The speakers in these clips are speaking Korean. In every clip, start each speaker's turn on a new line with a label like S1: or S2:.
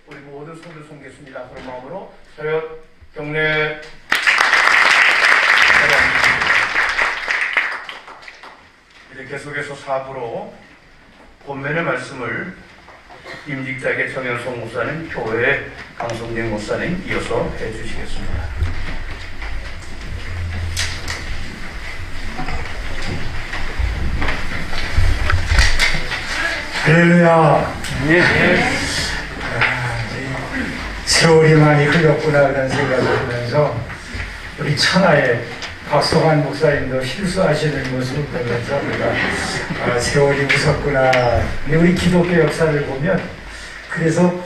S1: 우리 모두 손을 송겠습니다. 그런 마음으로 차렷 경례. 이제 계속해서 4부로 본면의 말씀을 임직자에게 정현송 목사님, 교회 강성진 목사님 이어서 해주시겠습니다.
S2: 할렐루야. 세월이 많이 흘렀구나 라는 생각을 하면서 우리 천하의 박성환 목사님도 실수하시는 모습을 보면서 우리가 세월이 무섭구나. 근데 우리 기독교 역사를 보면 그래서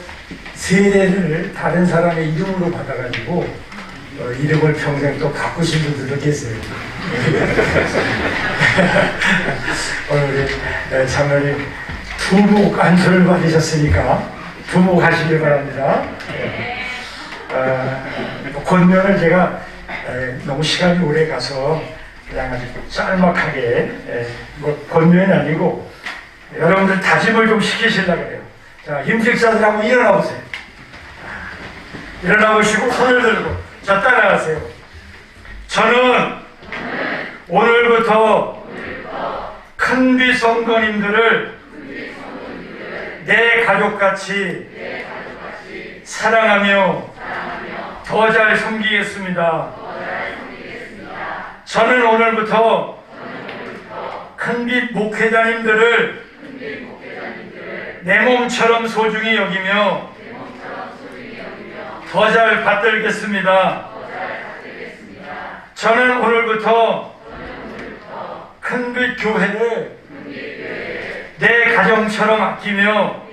S2: 세례를 다른 사람의 이름으로 받아가지고 이름을 평생 또 바꾸신 분들도 계세요. 오늘 우리 장로님 두목 안수를 받으셨으니까 두목하시길 바랍니다. 권면을 제가 너무 시간이 오래 가서 그냥 아주 짤막하게 권면이 아니고 여러분들 다짐을 좀 시키시려고 그래요. 자, 임직자들하고 일어나 보세요. 일어나 보시고 손을 들고 자 따라하세요. 저는 오늘부터 큰비 성도님들을 내 가족같이 사랑하며 더 잘 섬기겠습니다. 저는 오늘부터 큰빛 목회자님들을 내 몸처럼 소중히 여기며 더 잘 받들겠습니다. 저는 오늘부터 큰빛 교회를 내 가정처럼 아끼며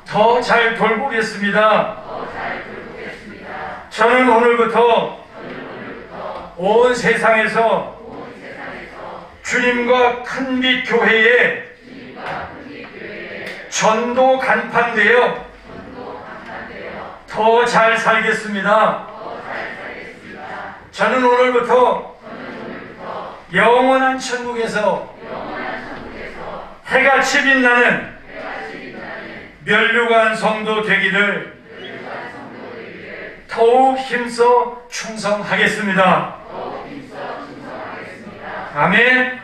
S2: 더 잘 돌보겠습니다. 저는 오늘부터 온 세상에서 주님과 큰빛 교회에 전도 간판되어 더 잘 살겠습니다. 저는 오늘부터 영원한 천국에서 해같이 빛나는 멸류관 성도 되기를 더욱 힘써 충성하겠습니다. 아멘.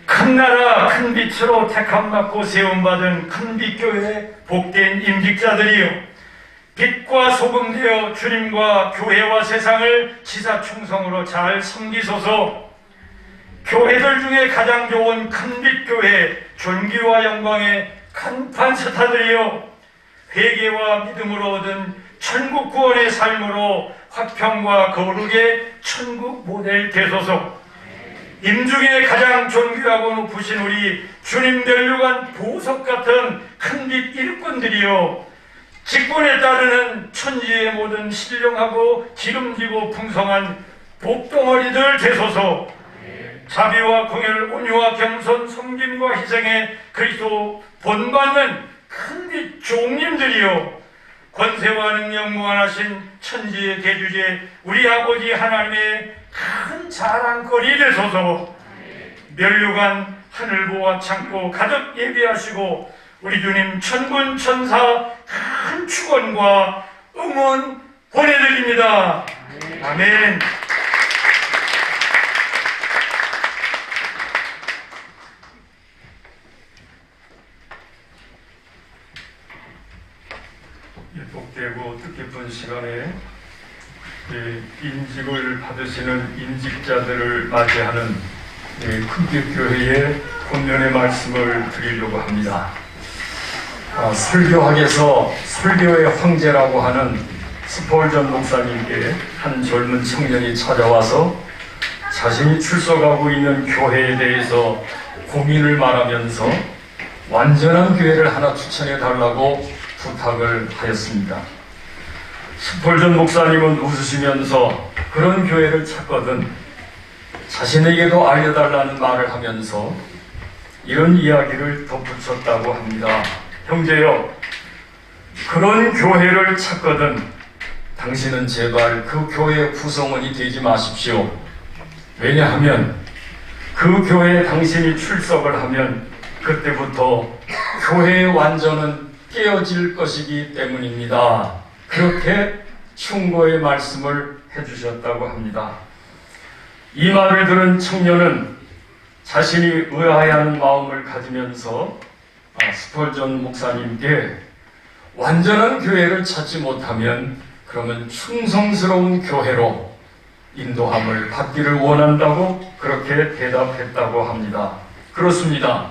S2: 큰 나라 큰 빛으로 택함받고 세움받은 큰빛교회 복된 임직자들이요 빛과 소금 되어 주님과 교회와 세상을 지사충성으로 잘 섬기소서. 교회들 중에 가장 좋은 큰빛교회 존귀와 영광의 간판 스타들이여 회개와 믿음으로 얻은 천국 구원의 삶으로 화평과 거룩의 천국 모델 되소서. 임중에 가장 존귀하고 높으신 우리 주님 멸류관 보석 같은 큰빛 일꾼들이여 직분에 따르는 천지의 모든 신령하고 기름지고 풍성한 복덩어리들 되소서. 자비와 공열, 온유와 겸손, 섬김과 희생에 그리스도 본받는 큰빛 종님들이여 권세와 능력 무한하신 천지의 대주제 우리 아버지 하나님의 큰 자랑거리 되소서. 멸류관 하늘보와 창고 가득 예비하시고 우리 주님 천군 천사 큰 축원과 응원 보내드립니다. 아멘. 복되고 뜻깊은 시간에 인직을 받으시는 인직자들을 맞이하는 큰빛교회의 본면의 말씀을 드리려고 합니다. 설교학에서 설교의 황제라고 하는 스폴전 목사님께 한 젊은 청년이 찾아와서 자신이 출석하고 있는 교회에 대해서 고민을 말하면서 완전한 교회를 하나 추천해 달라고 부탁을 하였습니다. 스폴전 목사님은 웃으시면서 그런 교회를 찾거든 자신에게도 알려달라는 말을 하면서 이런 이야기를 덧붙였다고 합니다. 형제여, 그런 교회를 찾거든 당신은 제발 그 교회의 구성원이 되지 마십시오. 왜냐하면 그 교회에 당신이 출석을 하면 그때부터 교회의 완전은
S3: 깨어질 것이기 때문입니다. 그렇게 충고의 말씀을 해주셨다고 합니다. 이 말을 들은 청년은 자신이 의아해하는 마음을 가지면서 스펄전 목사님께 완전한 교회를 찾지 못하면 그러면 충성스러운 교회로 인도함을 받기를 원한다고 그렇게 대답했다고 합니다. 그렇습니다.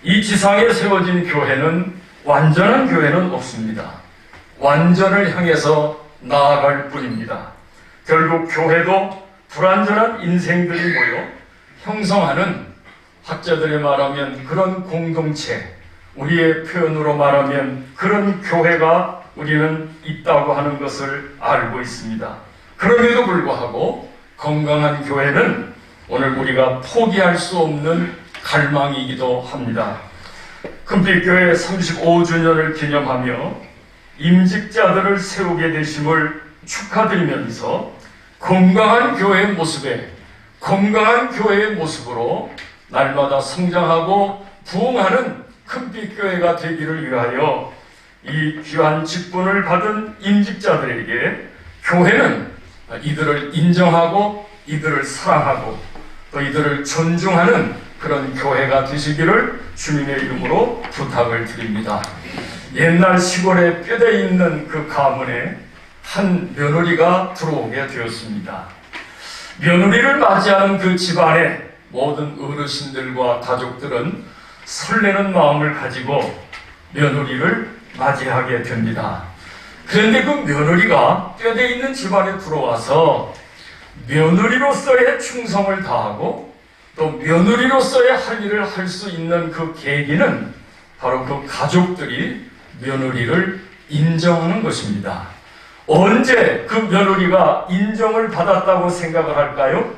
S3: 이 지상에 세워진 교회는 완전한 교회는 없습니다. 완전을 향해서 나아갈 뿐입니다. 결국 교회도 불완전한 인생들이 모여 형성하는, 학자들의 말하면 그런 공동체, 우리의 표현으로 말하면 그런 교회가 우리는 있다고 하는 것을 알고 있습니다. 그럼에도 불구하고 건강한 교회는 오늘 우리가 포기할 수 없는 갈망이기도 합니다. 금빛교회 35주년을 기념하며 임직자들을 세우게 되심을 축하드리면서 건강한 교회의 모습에, 건강한 교회의 모습으로 날마다 성장하고 부흥하는 금빛교회가 되기를 위하여 이 귀한 직분을 받은 임직자들에게 교회는 이들을 인정하고 이들을 사랑하고 또 이들을 존중하는 그런 교회가 되시기를 주님의 이름으로 부탁을 드립니다. 옛날 시골에 뼈대 있는 그 가문에 한 며느리가 들어오게 되었습니다. 며느리를 맞이하는 그 집안의 모든 어르신들과 가족들은 설레는 마음을 가지고 며느리를 맞이하게 됩니다. 그런데 그 며느리가 뼈대 있는 집안에 들어와서 며느리로서의 충성을 다하고 또 며느리로서의 할 일을 할 수 있는 그 계기는 바로 그 가족들이 며느리를 인정하는 것입니다. 언제 그 며느리가 인정을 받았다고 생각을 할까요?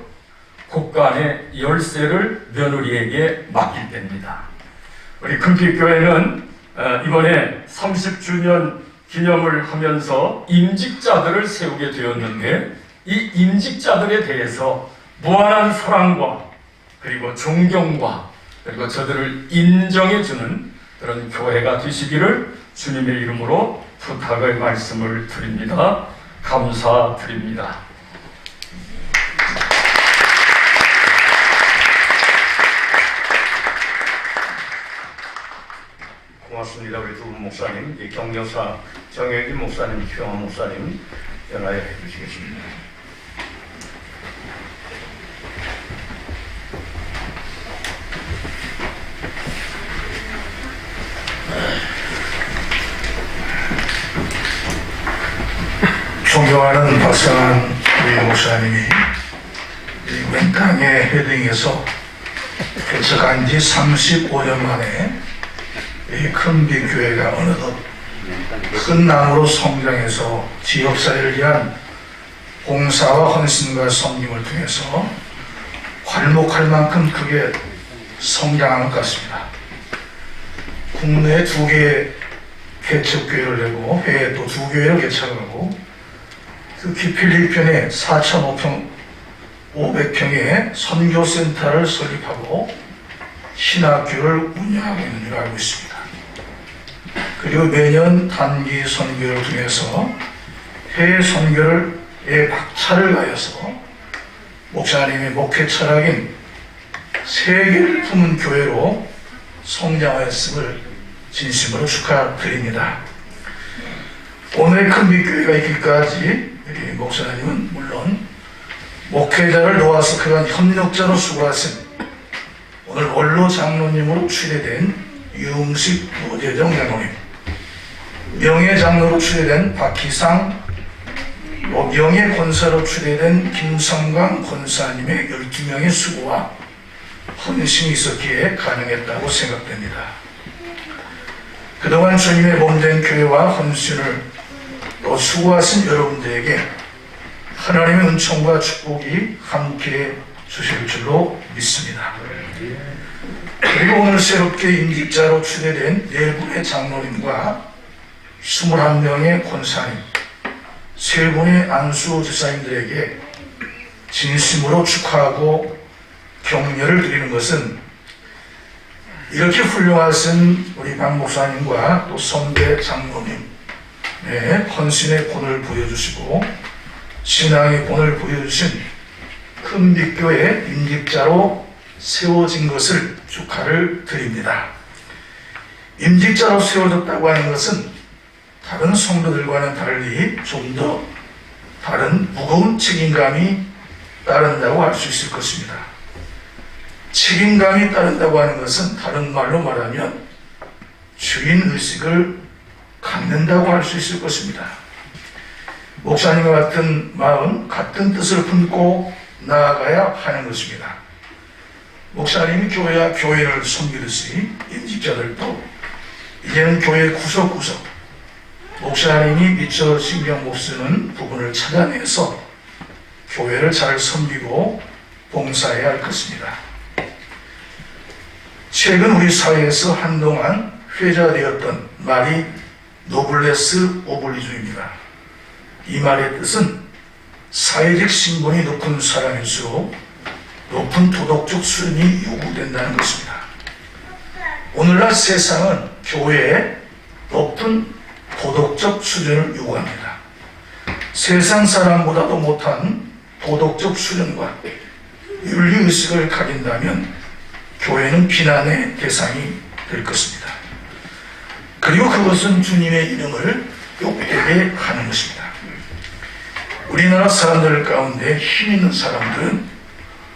S3: 곳간의 열쇠를 며느리에게 맡길 때입니다. 우리 금빛교회는 이번에 30주년 기념을 하면서 임직자들을 세우게 되었는데 이 임직자들에 대해서 무한한 사랑과 그리고 존경과 그리고 저들을 인정해주는 그런 교회가 되시기를 주님의 이름으로 부탁의 말씀을 드립니다. 감사드립니다.
S1: 고맙습니다. 우리 두 목사님, 경력사 정영진 목사님, 최영환 목사님 연락해 주시겠습니다.
S4: 존경하는 박상한 우리 목사님이 이 땅의 헤딩에서 개척한 지 35년 만에 이 큰빛교회가 어느덧 큰 나무로 성장해서 지역사회를 위한 봉사와 헌신과 섬김을 통해서 괄목할 만큼 크게 성장한 것 같습니다. 국내에 2개의 개척교회를 내고 해외에 또 2교회를 개척하고 특히 필리핀에 4,500평의 선교센터를 설립하고 신학교를 운영하고 있는 줄 알고 있습니다. 그리고 매년 단기 선교를 통해서 해외 선교에 박차를 가해서 목사님의 목회 철학인 세계를 품은 교회로 성장하였음을 진심으로 축하드립니다. 오늘 큰빛교회가 있기까지 우리 목사님은 물론 목회자를 도와서 그간 협력자로 수고하신 오늘 원로 장로님으로 추대된 유흥식 노재정 장로님, 명예장로로 추대된 박희상, 명예권사로 추대된 김성광 권사님의 12명의 수고와 헌신이 있었기에 가능했다고 생각됩니다. 그동안 주님의 몸된 교회와 헌신을 또 수고하신 여러분들에게 하나님의 은총과 축복이 함께 주실 줄로 믿습니다. 그리고 오늘 새롭게 임직자로 추대된 4분의 장로님과 21명의 권사님, 3분의 안수 지사님들에게 진심으로 축하하고 격려를 드리는 것은 이렇게 훌륭하신 우리 박 목사님과 또 선배 장로님 헌신의 본을 보여주시고 신앙의 본을 보여주신 큰빛교회 임직자로 세워진 것을 축하를 드립니다. 임직자로 세워졌다고 하는 것은 다른 성도들과는 달리 좀 더 다른 무거운 책임감이 따른다고 할 수 있을 것입니다. 책임감이 따른다고 하는 것은 다른 말로 말하면 주인의식을 갖는다고 할 수 있을 것입니다. 목사님과 같은 마음, 같은 뜻을 품고 나아가야 하는 것입니다. 목사님이 교회와 교회를 섬기듯이 임직자들도 이제는 교회 구석구석 목사님이 미처 신경 못 쓰는 부분을 찾아내서 교회를 잘 섬기고 봉사해야 할 것입니다. 최근 우리 사회에서 한동안 회자되었던 말이 노블레스 오블리주입니다. 이 말의 뜻은 사회적 신분이 높은 사람일수록 높은 도덕적 수준이 요구된다는 것입니다. 오늘날 세상은 교회에 높은 도덕적 수준을 요구합니다. 세상 사람보다도 못한 도덕적 수준과 윤리의식을 가진다면 교회는 비난의 대상이 될 것입니다. 그리고 그것은 주님의 이름을 욕되게 하는 것입니다. 우리나라 사람들 가운데 힘 있는 사람들은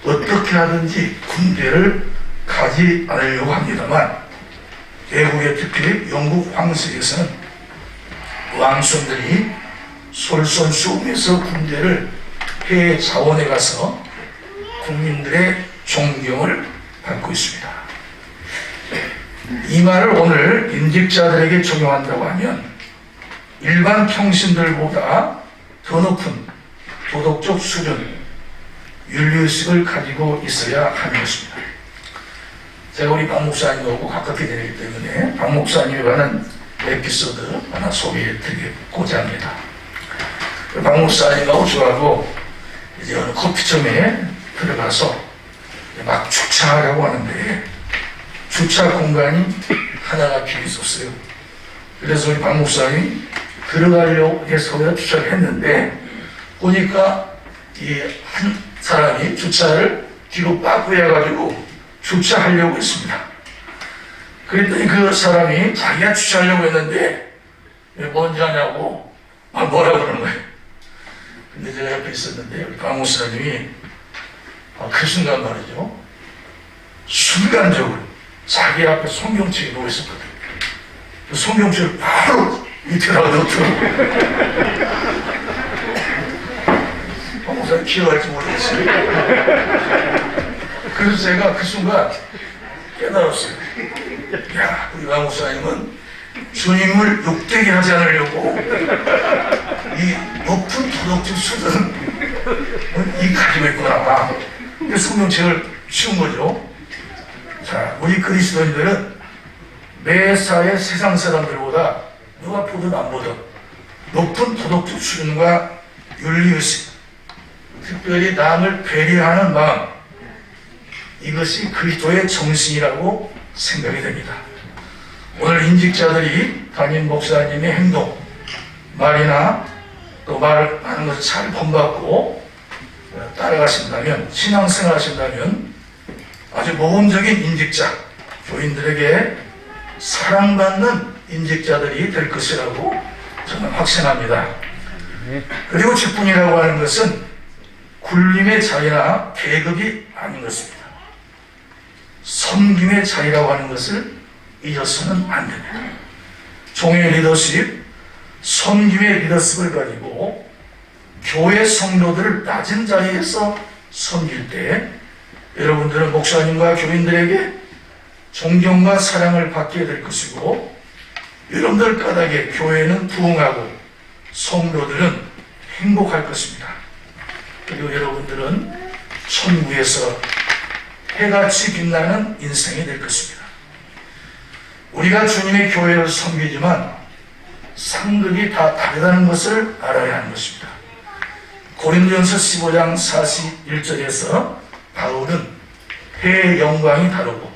S4: 어떻게 하든지 군대를 가지 않으려고 합니다만 외국의 특히 영국 황실에서는 왕손들이 솔선수범해서 군대를 해외 자원에 가서 국민들의 존경을 받고 있습니다. 이 말을 오늘 임직자들에게 적용한다고 하면 일반 평신들보다 더 높은 도덕적 수준, 윤리의식을 가지고 있어야 하는 것입니다. 제가 우리 박 목사님하고 가깝게 되기 때문에 박 목사님에 관한 에피소드 하나 소개해 드리고자 합니다. 박 목사님하고 저하고 이제 어느 커피점에 들어가서 막 주차하려고 하는데 주차 공간이 하나가 비어 있었어요. 그래서 우리 박 목사님이 들어가려고 해서 주차를 했는데 보니까 이 한 사람이 주차를 뒤로 빠꾸해가지고 주차하려고 했습니다. 그랬더니 그 사람이 자기가 주차하려고 했는데 왜 뭔지 아냐고 뭐라 그러는 거예요. 근데 제가 옆에 있었는데 우리 박 목사님이 그 순간 말이죠. 순간적으로 자기 앞에 성경책이 놓여 있었거든요. 그 성경책을 바로 밑에다가 넣더라고요. 박 목사님 기억할지 모르겠어요. 그래서 제가 그 순간 깨달았어요. 야, 우리 박 목사님은 주님을 욕되게 하지 않으려고 이 높은 도덕적 수준을 가지고 있구나. 그래서 성경책을 치운 거죠. 자, 우리 그리스도인들은 매사에 세상 사람들보다 누가 보든 안 보든 높은 도덕적 수준과 윤리의식, 특별히 남을 배려하는 마음, 이것이 그리스도의 정신이라고 생각이 됩니다. 오늘 임직자들이 담임 목사님의 행동, 말이나 또 말하는 것을 잘 본받고 따라가신다면, 신앙생활 하신다면 아주 모범적인 임직자, 교인들에게 사랑받는 임직자들이 될 것이라고 저는 확신합니다. 그리고 직분이라고 하는 것은 굴림의 자리나 계급이 아닌 것입니다. 섬김의 자리라고 하는 것을 잊어서는 안 됩니다. 종의 리더십, 섬김의 리더십을 가지고 교회 성도들을 낮은 자리에서 섬길 때 여러분들은 목사님과 교인들에게 존경과 사랑을 받게 될 것이고, 여러분들 까닭에 교회는 부흥하고 성도들은 행복할 것입니다. 그리고 여러분들은 천국에서 해같이 빛나는 인생이 될 것입니다. 우리가 주님의 교회를 섬기지만 상급이 다 다르다는 것을 알아야 하는 것입니다. 고린도전서 15장 41절에서 바울은 해의 영광이 다르고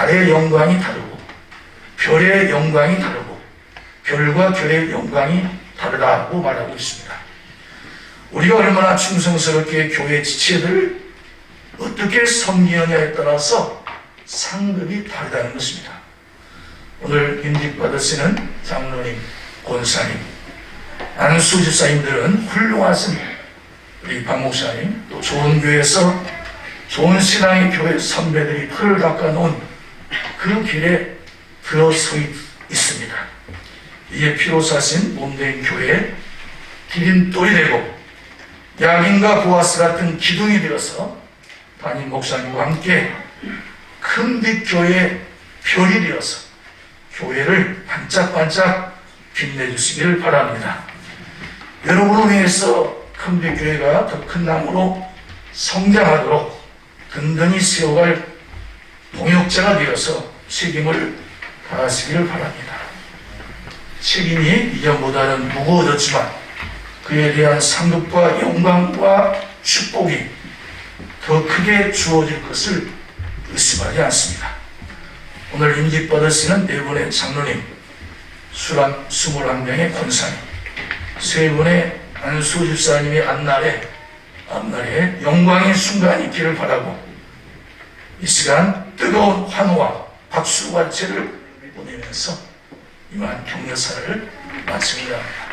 S4: 달의 영광이 다르고 별의 영광이 다르고 별과 별의 영광이 다르다고 말하고 있습니다. 우리가 얼마나 충성스럽게 교회 지체들을 어떻게 섬기느냐에 따라서 상급이 다르다는 것입니다. 오늘 임직받으시는 장로님, 권사님, 안수 집사님들은 훌륭하십니다. 우리 박 목사님, 또 좋은 교회에서 좋은 신앙의 교회 선배들이 틀을 닦아놓은 그 길에 들어서 있습니다. 이에 피로 사신 몸된 교회의 디딤돌이 되고 야긴과 보아스 같은 기둥이 되어서 담임 목사님과 함께 큰빛 교회의 별이 되어서 교회를 반짝반짝 빛내주시기를 바랍니다. 여러분을 위해서 큰빛 교회가 더 큰 나무로 성장하도록 든든히 세워갈 동역자가 되어서 책임을 다하시기를 바랍니다. 책임이 이전보다는 무거워졌지만 그에 대한 상급과 영광과 축복이 더 크게 주어질 것을 의심하지 않습니다. 오늘 임직받으시는 4분의 장로님, 21명의 권사님, 3분의 안수 집사님의 앞날에 영광의 순간이 있기를 바라고 이 시간 뜨거운 환호와 박수관체를 보내면서 이만 격려사를 마치고자 합니다.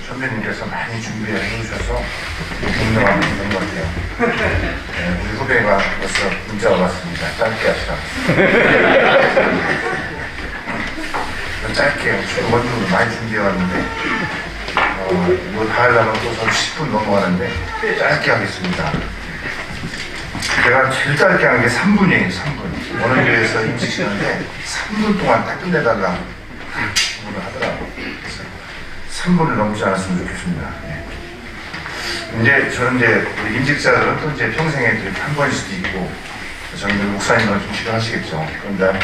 S5: 선배님께서 많이 준비해 주셔서 격려가 있는 것 같아요. 네, 우리 후배가 벌써 문자가 왔습니다. 짧게 하시라고. 짧게 저번 주 많이 준비해 왔는데 뭐 다 하려면 또 10분 넘어가는데 짧게 하겠습니다. 제가 제일 짧게 하는 게 3분이에요. 3분. 어느 교회에서 임직시는데 3분 동안 딱 끝내달라고 주문을 하더라고요. 3분을 넘지 않았으면 좋겠습니다. 네. 이제 저는 우리 임직자들은 또 평생에 이렇게 한 번일 수도 있고, 저희는 목사님은 좀 필요하시겠죠. 그런데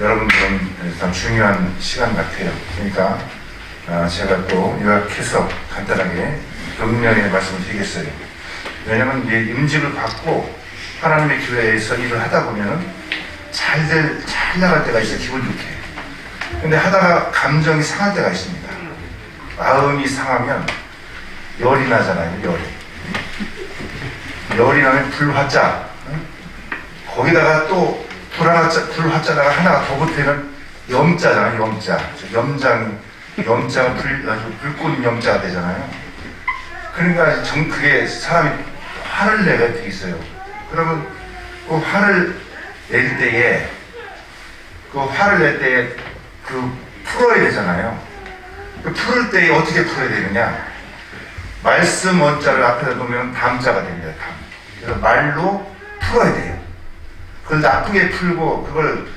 S5: 여러분들은 일단 중요한 시간 같아요. 그러니까 제가 또 요약해서 간단하게 격려의 말씀을 드리겠어요. 왜냐하면 이제 임직을 받고 하나님의 교회에서 일을 하다 보면 잘 나갈 때가 있어요. 기분 좋게. 근데 하다가 감정이 상할 때가 있습니다. 마음이 상하면 열이 나잖아요. 열이 나면 불화자, 거기다가 또 불화자다가 하나가 더 붙으면 염자잖아요. 염장은 불꽃 염자가 되잖아요. 그러니까 그게 사람이 화를 내게 돼 있어요. 그러면 그 화를 낼 때에 풀어야 되잖아요. 풀을 때 어떻게 풀어야 되느냐? 말씀 원자를 앞에다 놓으면 담자가 됩니다. 담. 그래서 말로 풀어야 돼요. 그걸 나쁘게 풀고, 그걸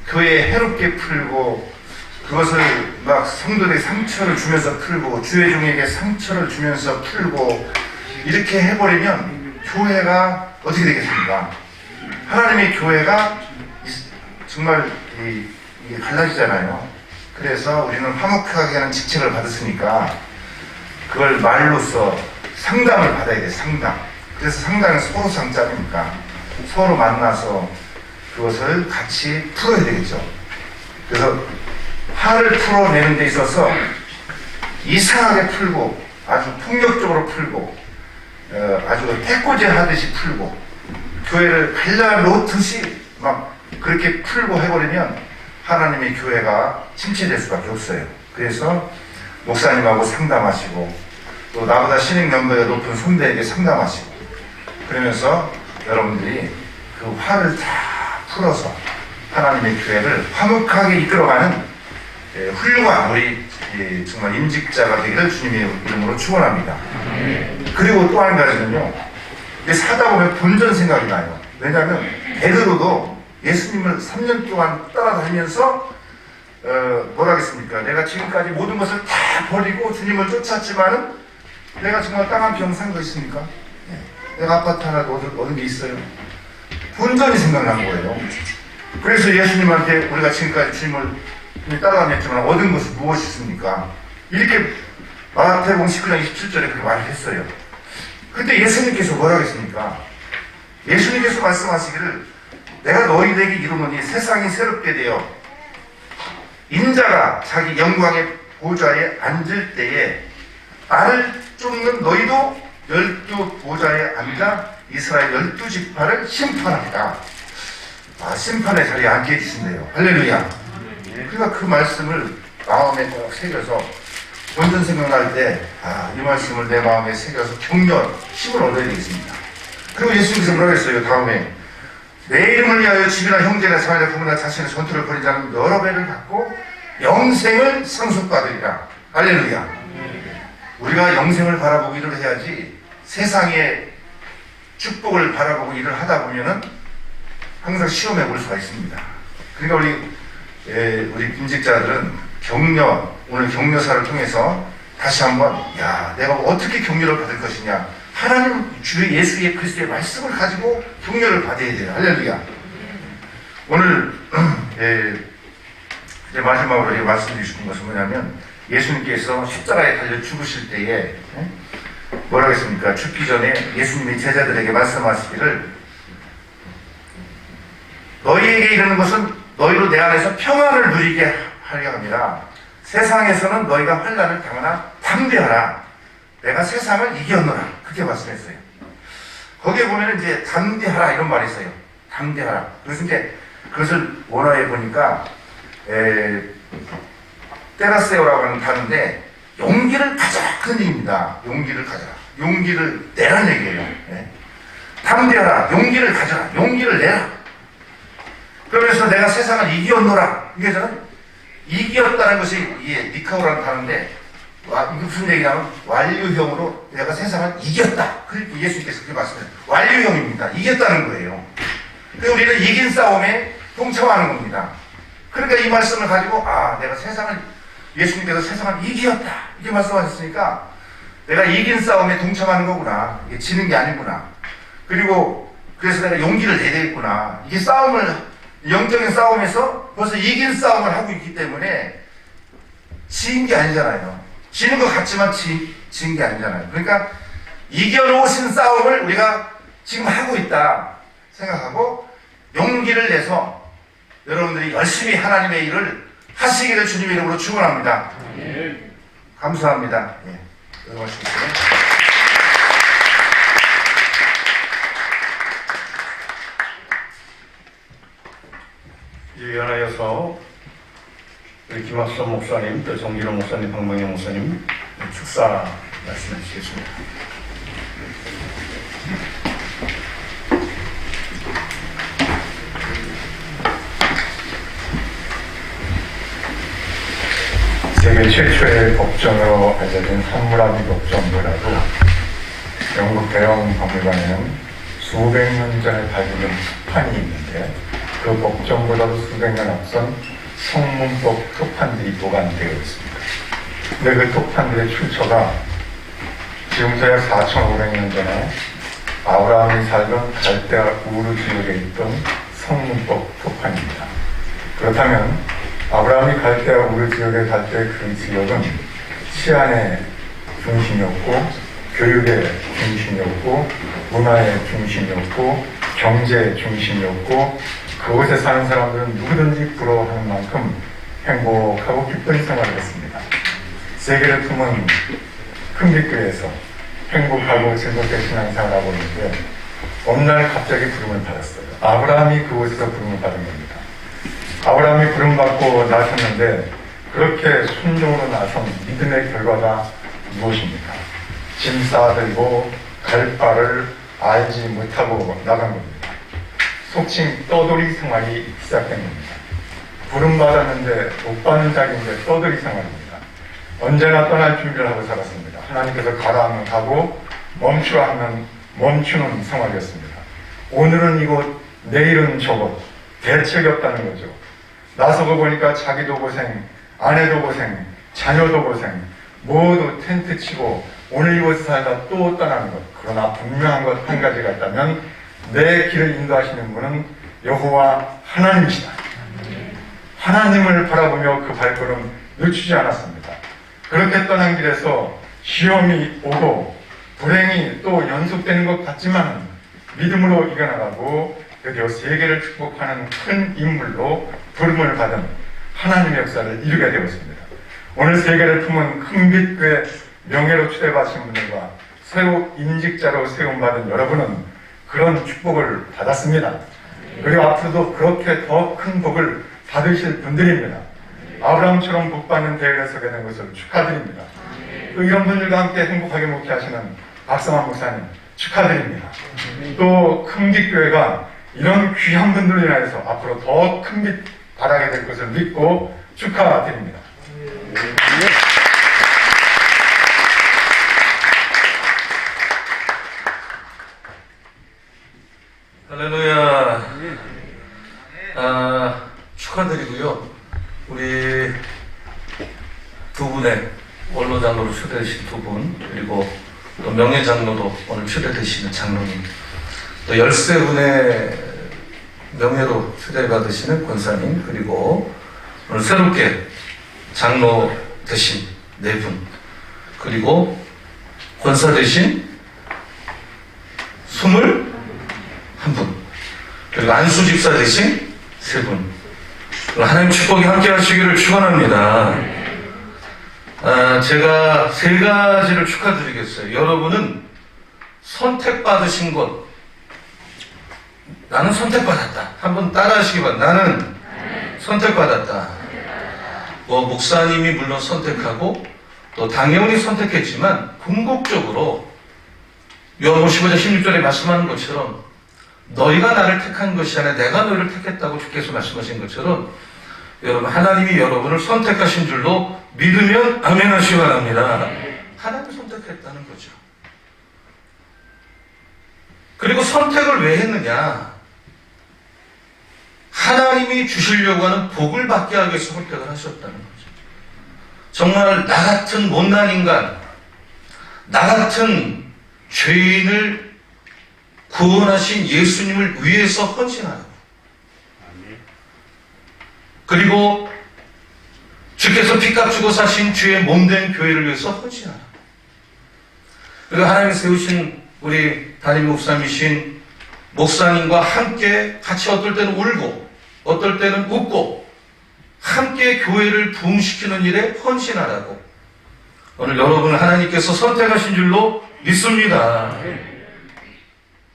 S5: 교회에 해롭게 풀고, 그것을 막 성도들에게 상처를 주면서 풀고, 주의 종에게 상처를 주면서 풀고, 이렇게 해버리면 교회가 어떻게 되겠습니까? 하나님의 교회가 정말 갈라지잖아요. 그래서 우리는 화목하게 하는 직책을 받았으니까 그걸 말로써 상담을 받아야 돼. 상담. 그래서 상담은 서로 상담이니까 서로 만나서 그것을 같이 풀어야 되겠죠. 그래서 화를 풀어내는 데 있어서 이상하게 풀고 아주 폭력적으로 풀고 아주 해코지 하듯이 풀고 교회를 갈라놓듯이 막 그렇게 풀고 해버리면 하나님의 교회가 침체될 수밖에 없어요. 그래서 목사님하고 상담하시고 또 나보다 신앙 연배가 높은 선배에게 상담하시고 그러면서 여러분들이 그 화를 다 풀어서 하나님의 교회를 화목하게 이끌어가는 훌륭한 우리 정말 임직자가 되기를 주님의 이름으로 축원합니다. 그리고 또 한 가지는요. 사다 보면 본전 생각이 나요. 왜냐하면 베드로도 예수님을 3년 동안 따라다니면서 뭐라 하겠습니까? 내가 지금까지 모든 것을 다 버리고 주님을 쫓았지만은 내가 정말 땅 한 평 산 거 있습니까? 내가 아파트 하나 얻은 게 있어요. 본전이 생각난 거예요. 그래서 예수님한테 우리가 지금까지 질문을 따라다녔지만 얻은 것은 무엇이 있습니까? 이렇게 마태복음 19장 27절에 그렇게 말을 했어요. 근데 예수님께서 뭐라고 했습니까? 예수님께서 말씀하시기를 내가 너희에게 이루노니 세상이 새롭게 되어 인자가 자기 영광의 보좌에 앉을 때에 나를 쫓는 너희도 12보좌에 앉아 이스라엘 12지파를 심판하리라. 심판의 자리에 앉게 해주신대요. 할렐루야. 그러니까 그 말씀을 마음에 꼭 새겨서 본전 생각날 때 이 말씀을 내 마음에 새겨서 격려, 힘을 얻어야 되겠습니다. 그리고 예수님께서 뭐라고 했어요? 다음에 내 이름을 위하여 집이나 형제나 자매나 부모나 자신의 전투를 벌인 자는 여러 배를 받고 영생을 상속받으리라. 할렐루야. 우리가 영생을 바라보고 일을 해야지 세상의 축복을 바라보고 일을 하다 보면은 항상 시험에 올 수가 있습니다. 그러니까 우리 빈직자들은 오늘 격려사를 통해서 다시 한번 내가 어떻게 격려를 받을 것이냐, 하나님 주 예수의 그리스도의 말씀을 가지고 격려를 받아야 돼요. 할렐루야. 오늘 이제 마지막으로 말씀드리고 싶은 것은 뭐냐면 예수님께서 십자가에 달려 죽으실 때에 뭐라고 했습니까? 죽기 전에 예수님이 제자들에게 말씀하시기를 너희에게 이르는 것은 너희로 내 안에서 평안을 누리게 하려 합니다. 세상에서는 너희가 환난을 당하나 담대하라. 내가 세상을 이겼노라. 그렇게 말씀했어요. 거기에 보면 이제 담대하라 이런 말이 있어요. 담대하라. 그래서 이제 그것을 원어에 보니까 테라세오라고 하는 단어인데 용기를 가져라 그런 얘기입니다. 용기를 가져라. 용기를 내라는 얘기예요. 담대하라. 용기를 가져라. 용기를 내라. 그러면서 내가 세상을 이겼노라. 이게 저는 이겼다는 것이 니카오라는 단어인데 이게 무슨 얘기냐면 완료형으로 내가 세상을 이겼다. 그리고 예수님께서 그렇게 말씀하셨어요. 완료형입니다. 이겼다는 거예요. 그리고 우리는 이긴 싸움에 동참하는 겁니다. 그러니까 이 말씀을 가지고 내가 예수님께서 세상을 이겼다 이렇게 말씀하셨으니까 내가 이긴 싸움에 동참하는 거구나. 이게 지는 게 아니구나. 그리고 그래서 내가 용기를 내야 되겠구나. 이게 영적인 싸움에서 벌써 이긴 싸움을 하고 있기 때문에 지은 게 아니잖아요. 지는 것 같지만 지은 게 아니잖아요. 그러니까 이겨놓으신 싸움을 우리가 지금 하고 있다 생각하고 용기를 내서 여러분들이 열심히 하나님의 일을 하시기를 주님의 이름으로 축원합니다. 감사합니다. 수고하셨습니다.
S1: 이에 연하여서 우리 김학선 목사님, 또 정기로 목사님, 박명영 목사님 축사 말씀해 주시겠습니다.
S6: 세계 최초의 법전으로 알려진 함무라비 법전보다도 영국 대형 박물관에는 수백 년 전에 발견된 표판이 있는데 그 법전보다도 수백 년 앞선 성문법 토판들이 보관되어 있습니다. 근데 그 토판들의 출처가 지금서야 4,500년 전에 아브라함이 살던 갈대아 우르 지역에 있던 성문법 토판입니다. 그렇다면 아브라함이 갈대아 우르 지역에 갈 때 그 지역은 치안의 중심이었고 교육의 중심이었고 문화의 중심이었고 경제의 중심이었고 그곳에 사는 사람들은 누구든지 부러워하는 만큼 행복하고 기쁜 생활을 했습니다. 세계를 품은 큰빛교회에서 행복하고 즐겁게 신앙생활을 하고 있는데 어느 날 갑자기 부름을 받았어요. 아브라함이 그곳에서 부름을 받은 겁니다. 아브라함이 부름받고 나섰는데 그렇게 순종으로 나선 믿음의 결과가 무엇입니까? 짐 싸들고 갈 바를 알지 못하고 나간 겁니다. 속칭 떠돌이 생활이 시작된 겁니다. 부름받았는데 못 받는 자리인데 떠돌이 생활입니다. 언제나 떠날 준비를 하고 살았습니다. 하나님께서 가라 하면 가고 멈추라 하면 멈추는 생활이었습니다. 오늘은 이곳, 내일은 저곳, 대책이 없다는 거죠. 나서고 보니까 자기도 고생, 아내도 고생, 자녀도 고생, 모두 텐트 치고 오늘 이곳에 살다 또 떠나는 것. 그러나 분명한 것 한 가지가 있다면 내 길을 인도하시는 분은 여호와 하나님이시다. 하나님을 바라보며 그 발걸음 늦추지 않았습니다. 그렇게 떠난 길에서 시험이 오고 불행이 또 연속되는 것 같지만 믿음으로 이겨나가고 드디어 세계를 축복하는 큰 인물로 부름을 받은 하나님의 역사를 이루게 되었습니다. 오늘 세계를 품은 큰빛교회 명예로 초대받으신 분들과 새로 임직자로 세움받은 여러분은 그런 축복을 받았습니다. 그리고 앞으로도 그렇게 더 큰 복을 받으실 분들입니다. 아브라함처럼 복받는 대열에 서게 된 것을 축하드립니다. 또 이런 분들과 함께 행복하게 목회하시는 박성환 목사님 축하드립니다. 또 큰빛교회가 이런 귀한 분들로 인하여서 앞으로 더 큰 빛 발하게 될 것을 믿고 축하드립니다.
S7: 할렐루야. 축하드리고요. 우리 두 분의 원로장로로 초대되신 두 분, 그리고 또 명예장로로 오늘 초대되시는 장로님, 또 13분의 명예로 초대받으시는 권사님, 그리고 오늘 새롭게 장로 되신 4분, 그리고 권사 되신 21분, 그리고 안수 집사 되신 3분, 하나님 축복이 함께 하시기를 축원합니다. 제가 3가지를 축하드리겠어요. 여러분은 선택받으신 것, 나는 선택받았다. 한번 따라 하시기 바랍니다. 나는 선택받았다. 목사님이 물론 선택하고 또 당연히 선택했지만 궁극적으로 요한 15장 16절에 말씀하는 것처럼 너희가 나를 택한 것이 아니라 내가 너희를 택했다고 주께서 말씀하신 것처럼 여러분, 하나님이 여러분을 선택하신 줄로 믿으면 아멘 하시기 바랍니다. 하나님이 선택했다는 거죠. 그리고 선택을 왜 했느냐? 하나님이 주시려고 하는 복을 받게 하기 위해서 선택을 하셨다는 거죠. 정말 나 같은 못난 인간, 나 같은 죄인을 구원하신 예수님을 위해서 헌신하라고. 그리고 주께서 피값 주고 사신 주의 몸된 교회를 위해서 헌신하라고. 그리고 하나님이 세우신 우리 담임 목사님이신 목사님과 함께 같이 어떨 때는 울고 어떨 때는 웃고 함께 교회를 부흥시키는 일에 헌신하라고 오늘 여러분을 하나님께서 선택하신 줄로 믿습니다.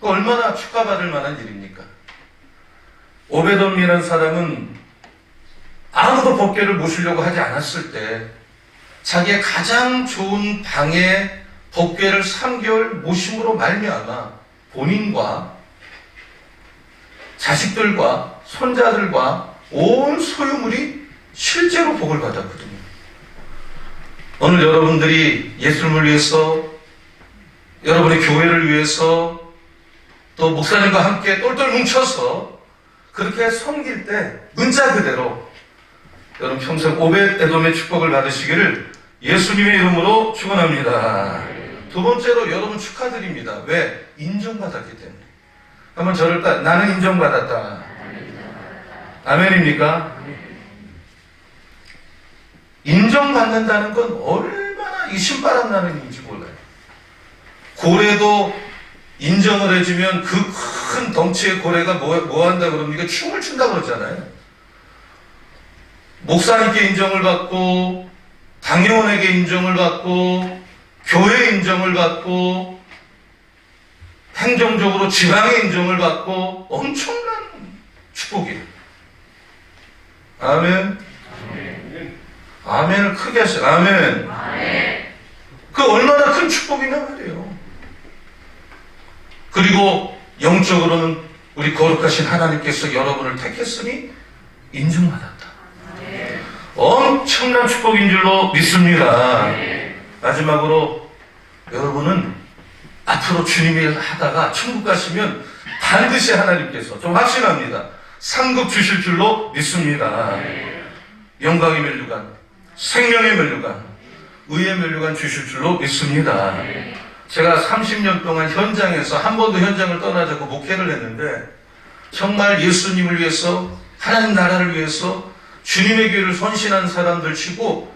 S7: 얼마나 축하받을 만한 일입니까? 오베돔이라는 사람은 아무도 법궤를 모시려고 하지 않았을 때 자기의 가장 좋은 방에 법궤를 3개월 모심으로 말미암아 본인과 자식들과 손자들과 온 소유물이 실제로 복을 받았거든요. 오늘 여러분들이 예수님을 위해서, 여러분의 교회를 위해서, 또 목사님과 함께 똘똘 뭉쳐서 그렇게 섬길 때 문자 그대로 여러분 평생 오벳에돔의 축복을 받으시기를 예수님의 이름으로 축원합니다. 두 번째로 여러분 축하드립니다. 왜? 인정받았기 때문에. 한번 저를 나는 인정받았다. 아멘입니까? 인정받는다는 건 얼마나 이 신바람 나는 일인지 몰라요. 고래도 인정을 해주면 그 큰 덩치의 고래가 뭐 한다 그럽니까? 춤을 춘다 그러잖아요. 목사님께 인정을 받고, 당회원에게 인정을 받고, 교회 인정을 받고, 행정적으로 지방의 인정을 받고, 엄청난 축복이에요. 아멘. 아멘을 크게 하세요. 아멘. 그 얼마나 큰 축복이냐 말이에요. 그리고 영적으로는 우리 거룩하신 하나님께서 여러분을 택했으니 인정받았다. 엄청난 축복인 줄로 믿습니다. 마지막으로 여러분은 앞으로 주님이 하다가 천국 가시면 반드시 하나님께서, 좀 확신합니다, 상급 주실 줄로 믿습니다. 영광의 면류관, 생명의 면류관, 의의 면류관 주실 줄로 믿습니다. 제가 30년 동안 현장에서 한 번도 현장을 떠나지 않고 목회를 했는데 정말 예수님을 위해서, 하나님 나라를 위해서 주님의 교회를 헌신한 사람들 치고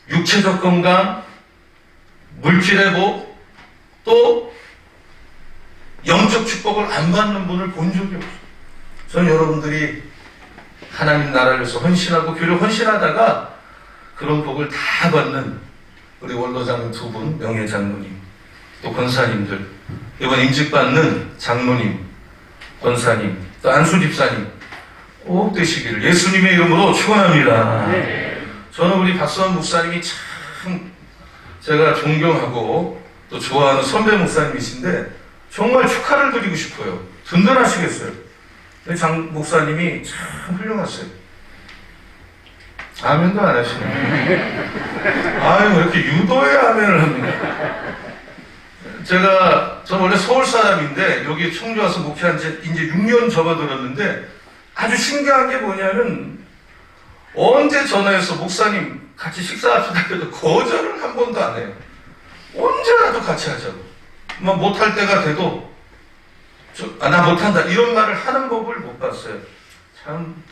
S7: 육체적 건강, 물질의 복, 또 영적 축복을 안 받는 분을 본 적이 없어요. 저는 여러분들이 하나님 나라를 위해서 헌신하고 교회를 헌신하다가 그런 복을 다 받는 우리 원로장님 두 분, 명예장로님, 또 권사님들, 이번 임직받는 장로님, 권사님, 또 안수집사님 꼭 되시기를 예수님의 이름으로 축원합니다. 저는 우리 박수환 목사님이 참 제가 존경하고 또 좋아하는 선배 목사님이신데 정말 축하를 드리고 싶어요. 든든하시겠어요. 근데 장 목사님이 참 훌륭하세요. 아멘도 안 하시네. 아유, 왜 이렇게 유도의 아멘을 합니까? 저는 원래 서울 사람인데 여기 청주 와서 목회한 지 이제 6년 접어들었는데 아주 신기한 게 뭐냐면 언제 전화해서 목사님 같이 식사합시다 해도 거절을 한 번도 안 해요. 언제라도 같이 하자고. 뭐 못할 때가 돼도 나 못한다 이런 말을 하는 법을 못 봤어요. 참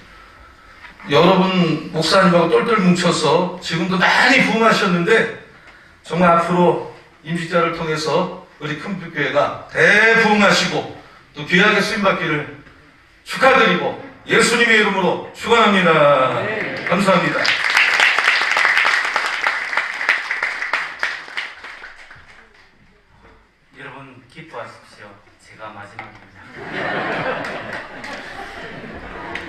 S7: 여러분 목사님하고 똘똘 뭉쳐서 지금도 많이 부흥하셨는데 정말 앞으로 임직자를 통해서 우리 큰빛교회가 대부흥하시고 또 귀하게 쓰임받기를 축하드리고 예수님의 이름으로 축원합니다. 감사합니다.
S8: 여러분 기뻐하십시오. 제가 마지막입니다.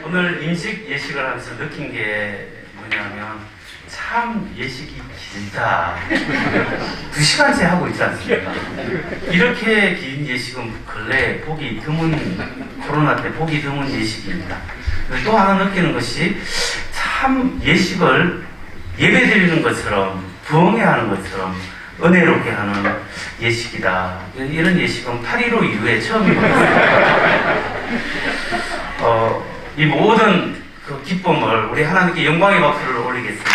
S8: 오늘 인식 예식을 하면서 느낀 게 뭐냐면 참 예식이 길다. 2시간째 하고 있지 않습니까? 이렇게 긴 예식은 근래 보기 드문, 코로나 때 보기 드문 예식입니다. 또 하나 느끼는 것이 참 예식을 예배 드리는 것처럼 부흥회 하는 것처럼 은혜롭게 하는 예식이다. 이런 예식은 8.15 이후에 처음인 것 같습니다. 이 모든 그 기쁨을 우리 하나님께 영광의 박수를 올리겠습니다.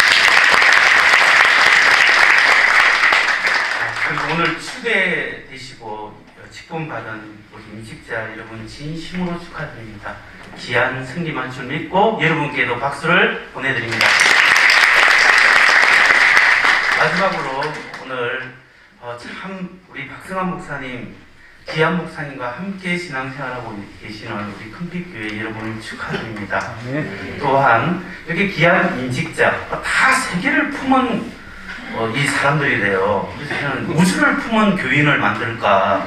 S8: 그리고 오늘 추대되시고 직분 받은 우리 임직자 여러분 진심으로 축하드립니다. 귀한 승리만 줄 믿고 여러분께도 박수를 보내드립니다. 마지막으로 오늘 참 우리 박승환 목사님, 귀한 목사님과 함께 신앙생활하고 계시는 우리 큰빛교회 여러분을 축하드립니다. 또한 이렇게 귀한 임직자, 다 세계를 품은 이 사람들이래요. 그래서 저는 우주를 품은 교인을 만들까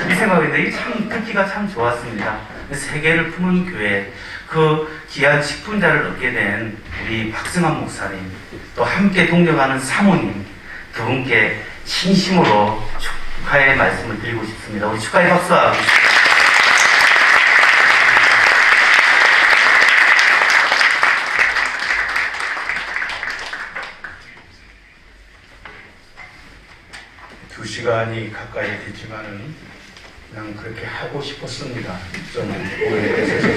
S8: 이 생각인데 참 듣기가 참 좋았습니다. 세계를 품은 교회, 그 귀한 식분자를 얻게 된 우리 박승환 목사님, 또 함께 동력하는 사모님 두 분께 진심으로 축하의 말씀을 드리고 싶습니다. 우리 축하의 박수와
S1: 두 시간이 가까이 됐지만은 그냥 그렇게 하고 싶었습니다. 좀 오래돼서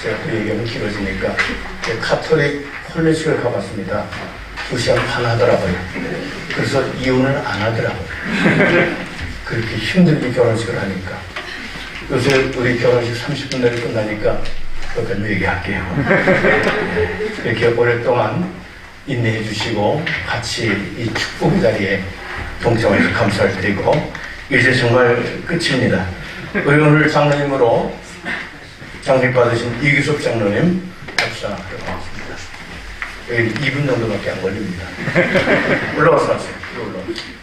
S1: 제가 그 얘기하면 길어지니까 카톨릭 콜레지를 가봤습니다. 2시간 반 하더라고요. 그래서 이혼을 안 하더라고요. 그렇게 힘들게 결혼식을 하니까. 요새 우리 결혼식 30분 내에 끝나니까 그것까지 얘기할게요. 이렇게 오랫동안 인내해 주시고 같이 이 축복 자리에 동참해서 감사를 드리고 이제 정말 끝입니다. 우리 오늘 장로님으로 장립 받으신 이규섭 장로님 박수 하나 드려보겠습니다. 여기 2분 정도밖에 안 걸립니다. 올라와서 하세요. 올라와서.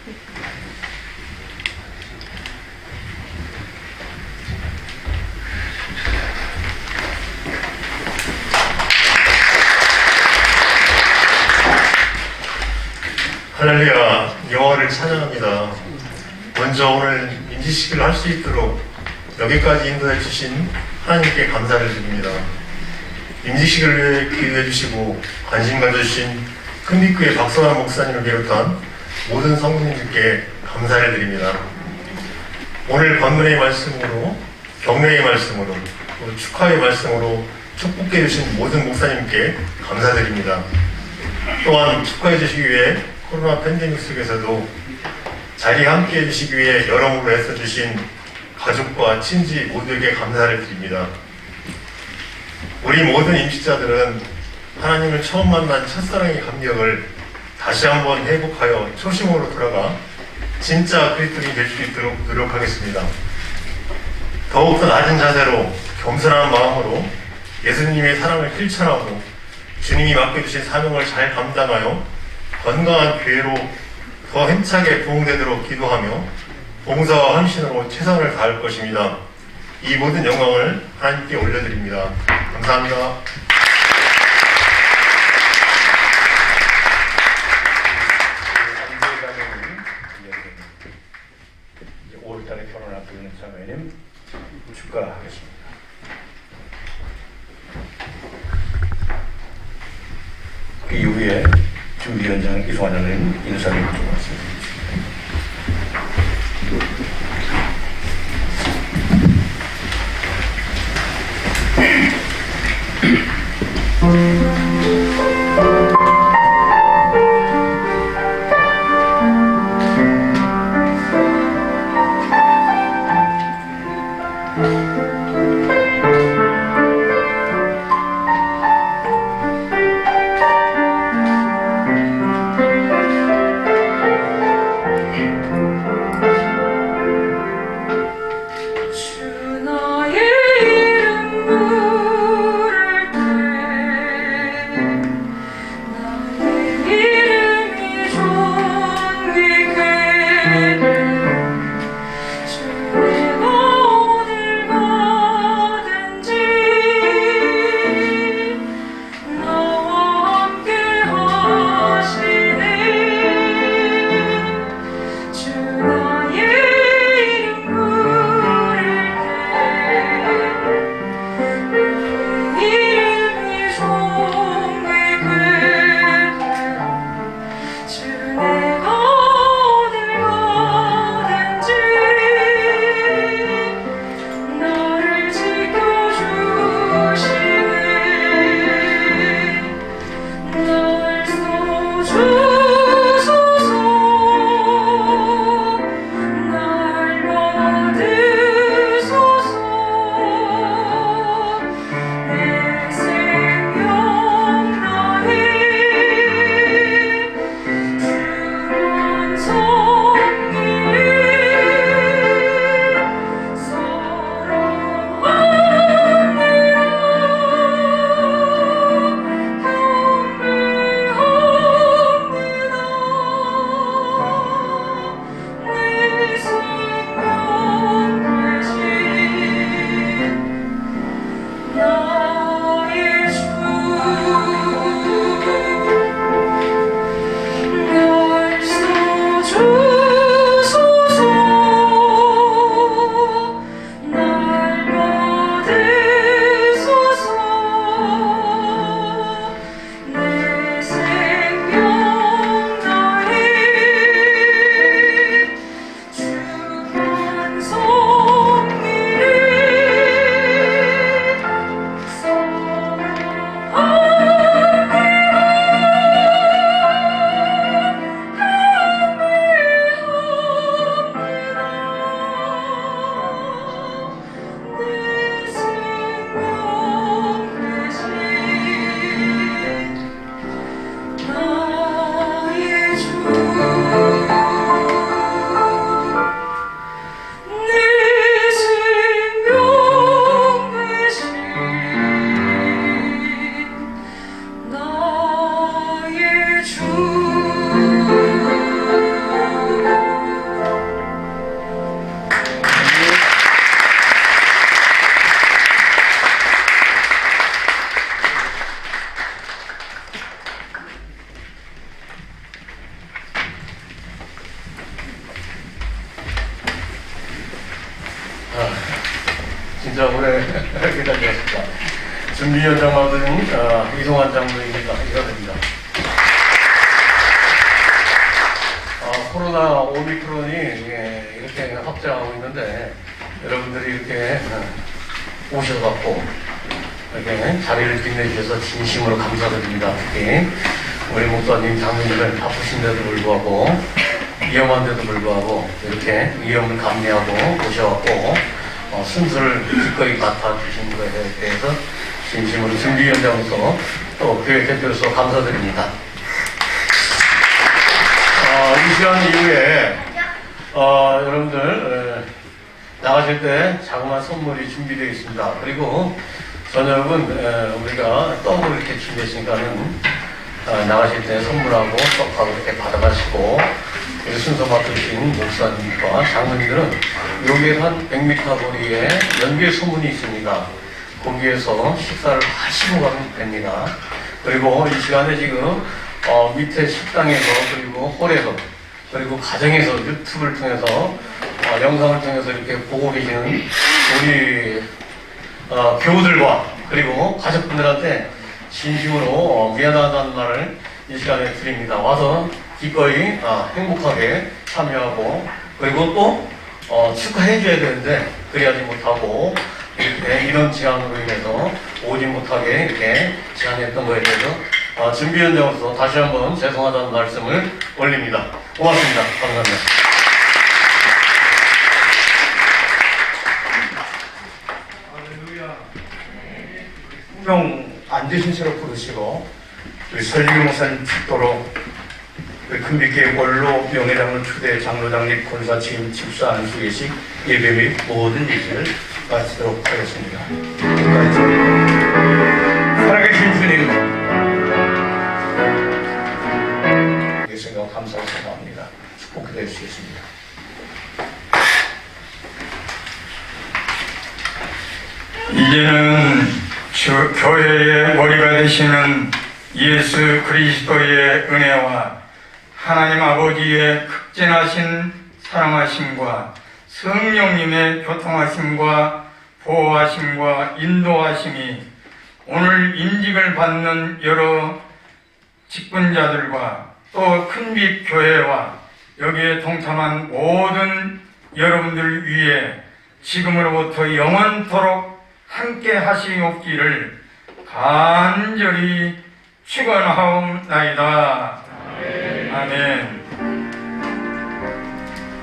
S9: 할렐루야, 여호와를 찬양합니다. 먼저 오늘 임시식을 할 수 있도록 여기까지 인도해 주신 하나님께 감사를 드립니다. 임시식을 위해 기도해 주시고 관심 가져주신 큰빛교회 박성환 목사님을 비롯한 모든 성도님들께 감사를 드립니다. 오늘 관문의 말씀으로, 격려의 말씀으로, 또 축하의 말씀으로 축복해 주신 모든 목사님께 감사드립니다. 또한 축하해 주시기 위해 코로나 팬데믹 속에서도 자리에 함께 해주시기 위해 여러모로 애써주신 가족과 친지 모두에게 감사를 드립니다. 우리 모든 임직자들은 하나님을 처음 만난 첫사랑의 감격을 다시 한번 회복하여 초심으로 돌아가 진짜 그리스도인이 될 수 있도록 노력하겠습니다. 더욱더 낮은 자세로 겸손한 마음으로 예수님의 사랑을 실천하고 주님이 맡겨주신 사명을 잘 감당하여 건강한 교회로 더 힘차게 부흥되도록 기도하며 봉사와 헌신으로 최선을 다할 것입니다. 이 모든 영광을 하나님께 올려드립니다. 감사합니다.
S1: 5월달에 결혼 앞두고 있는 자매님 축가하겠습니다. 그 이후에 준비위원장 이송환 장로님 인사를 좀 말씀드리겠습니다.
S9: 진짜 오래 기다렸습니다. 준비위원장 맡은 이송환 장로님입니다. 이사입니다. 코로나 오미크론이 이렇게 확장하고 있는데 여러분들이 이렇게 오셔갖고 이렇게 자리를 빛내주셔서 진심으로 감사드립니다. 특히 우리 목사님 장로님은 바쁘신데도 불구하고
S1: 위험한데도 불구하고 이렇게 위험을 감내하고 오셔갖고 순서를 기꺼이 맡아주신 것에 대해서 진심으로 준비위원장으로서 또 교회 대표로서 감사드립니다. 이 시간 이후에 여러분들 나가실 때 자그마한 선물이 준비되어 있습니다. 그리고 저녁은 우리가 떡을 이렇게 준비했으니까는 나가실 때 선물하고 떡하고 이렇게 받아가시고 순서 맡으신 목사님과 장로님들은 여기에서 한 100m 거리에 연계 소문이 있습니다. 거기에서 식사를 하시고 가면 됩니다. 그리고 이 시간에 지금 밑에 식당에서 그리고 홀에서 그리고 가정에서 유튜브를 통해서 영상을 통해서 이렇게 보고 계시는 우리 교우들과 그리고 가족분들한테 진심으로 미안하다는 말을 이 시간에 드립니다. 와서 기꺼이 행복하게 참여하고 그리고 또 축하해 줘야 되는데 그래야지 못하고 이렇게 이런 제안으로 인해서 오지 못하게 이렇게 제안했던 거에 대해서 준비위원장으로서 다시 한번 죄송하다는 말씀을 올립니다. 고맙습니다. 감사합니다.
S2: 명 안 되신 채로 부르시고 우리 설교 목사님 축도로 우리 큰빛교회 원로 명예장로 초대 장로장립 권사 책임 집사 안수 예식 예배 및 모든 일을 마치도록 하겠습니다. 살아계신 주님 생각 감사하고 사랑합니다. 축복 기도해 주시겠습니다.
S6: 이제는 교회의 머리가 되시는 예수 그리스도의 은혜와 하나님 아버지의 극진하신 사랑하심과 성령님의 교통하심과 보호하심과 인도하심이 오늘 임직을 받는 여러 직분자들과 또 큰빛 교회와 여기에 동참한 모든 여러분들 위해 지금으로부터 영원토록 함께 하시옵기를 간절히 축원하옵나이다. 아멘.